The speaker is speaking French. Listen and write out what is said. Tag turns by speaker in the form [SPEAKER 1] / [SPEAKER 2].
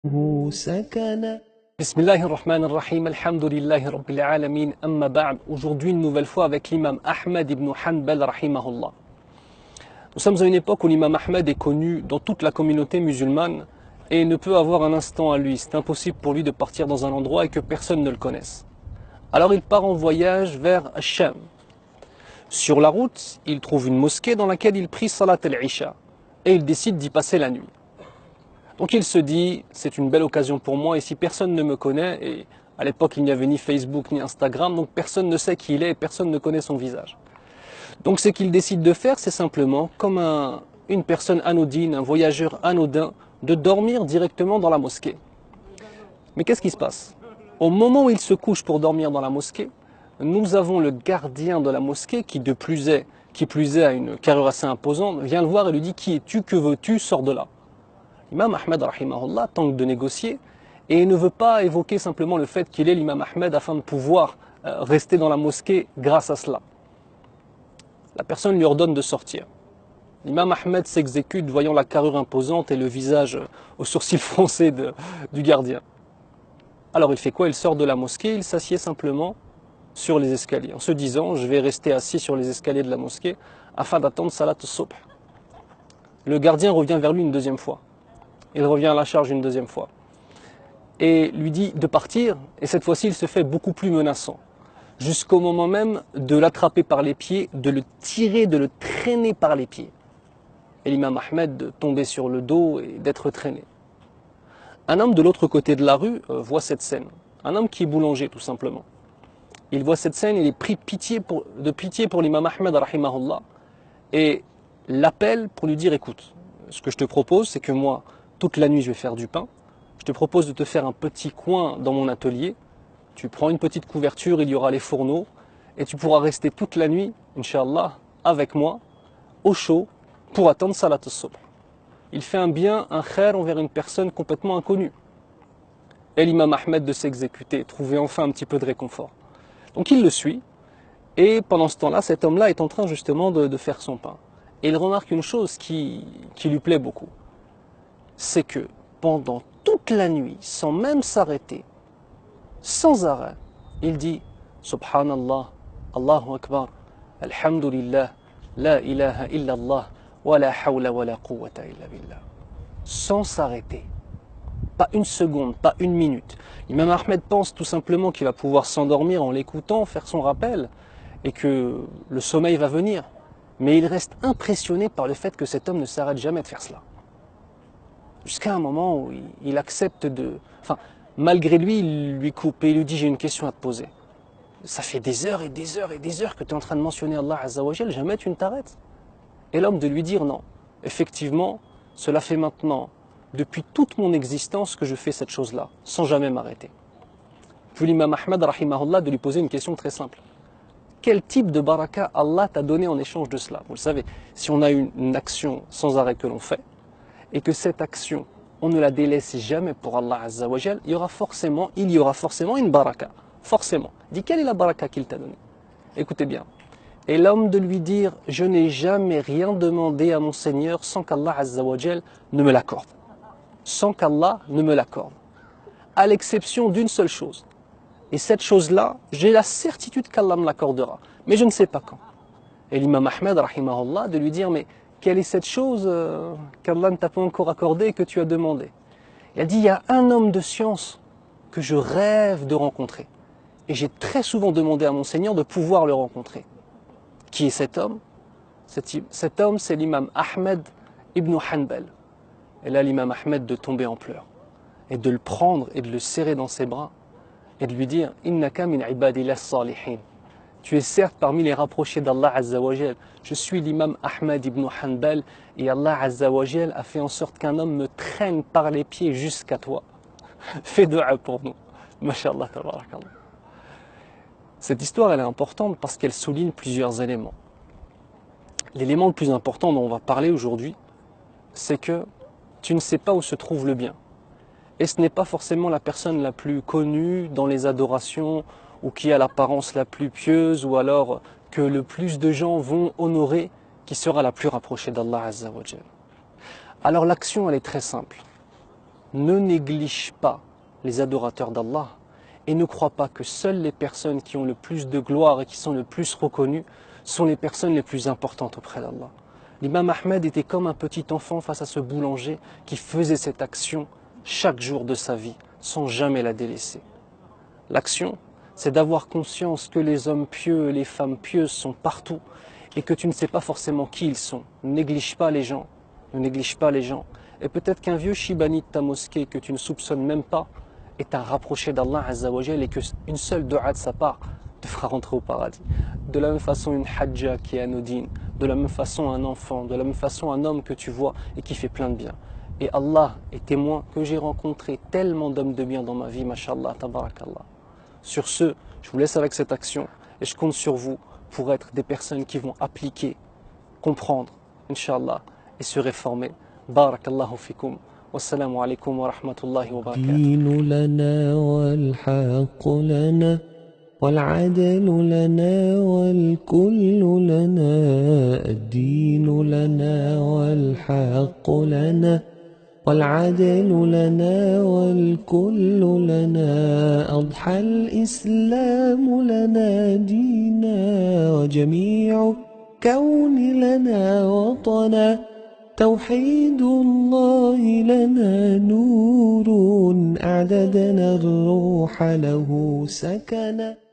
[SPEAKER 1] سكن.
[SPEAKER 2] Bismillahirrahmanirrahim, alhamdulillahi rabbil alamin, amma ba'd. Aujourd'hui, une nouvelle fois avec l'imam Ahmed ibn Hanbal, rahimahullah. Nous sommes à une époque où l'imam Ahmed est connu dans toute la communauté musulmane et ne peut avoir un instant à lui. C'est impossible pour lui de partir dans un endroit et que personne ne le connaisse. Alors il part en voyage vers Sham. Sur la route, il trouve une mosquée dans laquelle il prie Salat al-Isha et il décide d'y passer la nuit. Donc il se dit, c'est une belle occasion pour moi, et si personne ne me connaît, et à l'époque il n'y avait ni Facebook ni Instagram, donc personne ne sait qui il est et personne ne connaît son visage. Donc ce qu'il décide de faire, c'est simplement, comme une personne anodine, un voyageur anodin, de dormir directement dans la mosquée. Mais qu'est-ce qui se passe? Au moment où il se couche pour dormir dans la mosquée, nous avons le gardien de la mosquée qui plus est a une carrure assez imposante, vient le voir et lui dit, qui es-tu, que veux-tu, sors de là. L'imam Ahmed rahimahullah tente de négocier et ne veut pas évoquer simplement le fait qu'il est l'imam Ahmed afin de pouvoir rester dans la mosquée grâce à cela. La personne lui ordonne de sortir. L'imam Ahmed s'exécute voyant la carrure imposante et le visage aux sourcils froncés du gardien. Alors il fait quoi? Il sort de la mosquée, il s'assied simplement sur les escaliers en se disant, je vais rester assis sur les escaliers de la mosquée afin d'attendre Salat al-Subh. Le gardien revient vers lui une deuxième fois. Il revient à la charge une deuxième fois et lui dit de partir, et cette fois-ci il se fait beaucoup plus menaçant, jusqu'au moment même de l'attraper par les pieds, de le tirer, de le traîner par les pieds. Et l'imam Ahmed de tomber sur le dos et d'être traîné. Un homme de l'autre côté de la rue voit cette scène, un homme qui est boulanger tout simplement. Il voit cette scène, il est pris de pitié pour l'imam Ahmed rahimahullah et l'appelle pour lui dire, écoute, ce que je te propose c'est que moi, toute la nuit, je vais faire du pain. Je te propose de te faire un petit coin dans mon atelier. Tu prends une petite couverture, il y aura les fourneaux. Et tu pourras rester toute la nuit, Inch'Allah, avec moi, au chaud, pour attendre Salat al-Subh. Il fait un bien, un khair envers une personne complètement inconnue. Et l'imam Ahmed de s'exécuter, trouver enfin un petit peu de réconfort. Donc il le suit. Et pendant ce temps-là, cet homme-là est en train justement de faire son pain. Et il remarque une chose qui lui plaît beaucoup. C'est que pendant toute la nuit, sans même s'arrêter, sans arrêt, il dit Subhanallah, Allahu Akbar, Alhamdulillah, La ilaha illallah, wa la hawla wa la quwwata illa billah. Sans s'arrêter. Pas une seconde, pas une minute. L'imam Ahmed pense tout simplement qu'il va pouvoir s'endormir en l'écoutant, faire son rappel, et que le sommeil va venir. Mais il reste impressionné par le fait que cet homme ne s'arrête jamais de faire cela. Jusqu'à un moment où il accepte Enfin, malgré lui, il lui coupe et il lui dit, j'ai une question à te poser. Ça fait des heures et des heures et des heures que tu es en train de mentionner Allah Azza wa Jal, jamais tu ne t'arrêtes. Et l'homme de lui dire, non, effectivement, cela fait maintenant, depuis toute mon existence, que je fais cette chose-là, sans jamais m'arrêter. Puis l'imam Ahmad, rahimahullah, de lui poser une question très simple. Quel type de baraka Allah t'a donné en échange de cela? Vous le savez, si on a une action sans arrêt que l'on fait, et que cette action, on ne la délaisse jamais pour Allah Azza wa Jal, il y aura forcément une baraka. Forcément. Dis, quelle est la baraka qu'il t'a donnée? Écoutez bien. Et l'homme de lui dire, je n'ai jamais rien demandé à mon Seigneur sans qu'Allah Azza wa Jal ne me l'accorde. Sans qu'Allah ne me l'accorde. À l'exception d'une seule chose. Et cette chose-là, j'ai la certitude qu'Allah me l'accordera. Mais je ne sais pas quand. Et l'imam Ahmed, rahimahullah, de lui dire, mais quelle est cette chose qu'Allah ne t'a pas encore accordée et que tu as demandé? Il a dit, il y a un homme de science que je rêve de rencontrer. Et j'ai très souvent demandé à mon Seigneur de pouvoir le rencontrer. Qui est cet homme? Cet homme, c'est l'imam Ahmed ibn Hanbal. Et là, l'imam Ahmed de tomber en pleurs. Et de le prendre et de le serrer dans ses bras. Et de lui dire, Innaka min ibadillah salihin. Tu es certes parmi les rapprochés d'Allah Azza wa Jal. Je suis l'imam Ahmed ibn Hanbal et Allah Azza wa Jal a fait en sorte qu'un homme me traîne par les pieds jusqu'à toi. Fais dua pour nous. Masha'Allah, tabarakallah. Cette histoire, elle est importante parce qu'elle souligne plusieurs éléments. L'élément le plus important dont on va parler aujourd'hui, c'est que tu ne sais pas où se trouve le bien. Et ce n'est pas forcément la personne la plus connue dans les adorations ou qui a l'apparence la plus pieuse ou alors que le plus de gens vont honorer qui sera la plus rapprochée d'Allah Azza wa Jal. Alors l'action, elle est très simple. ne néglige pas les adorateurs d'Allah et ne crois pas que seules les personnes qui ont le plus de gloire et qui sont le plus reconnues sont les personnes les plus importantes auprès d'Allah. L'imam Ahmed était comme un petit enfant face à ce boulanger qui faisait cette action chaque jour de sa vie sans jamais la délaisser. L'action, c'est d'avoir conscience que les hommes pieux et les femmes pieuses sont partout et que tu ne sais pas forcément qui ils sont. Ne néglige pas les gens, ne néglige pas les gens. Et peut-être qu'un vieux shibani de ta mosquée que tu ne soupçonnes même pas est à rapprocher d'Allah Azza wa Jal et qu'une seule dua de sa part te fera rentrer au paradis. De la même façon, une hajja qui est anodine, de la même façon un enfant, de la même façon un homme que tu vois et qui fait plein de bien. Et Allah est témoin que j'ai rencontré tellement d'hommes de bien dans ma vie, mashallah, tabarakallah. Sur ce, je vous laisse avec cette action et je compte sur vous pour être des personnes qui vont appliquer, comprendre, Inch'Allah, et se réformer. Barakallahu fikum. Wassalamu alaikum wa rahmatullahi wa barakatuh.
[SPEAKER 1] الدين لنا والحق لنا والعدل لنا والكل لنا الدين لنا والحق لنا والعدل لنا والكل لنا أضحى الإسلام لنا دينا وجميع كون لنا وطنا توحيد الله لنا نور أعددنا الروح له سكنا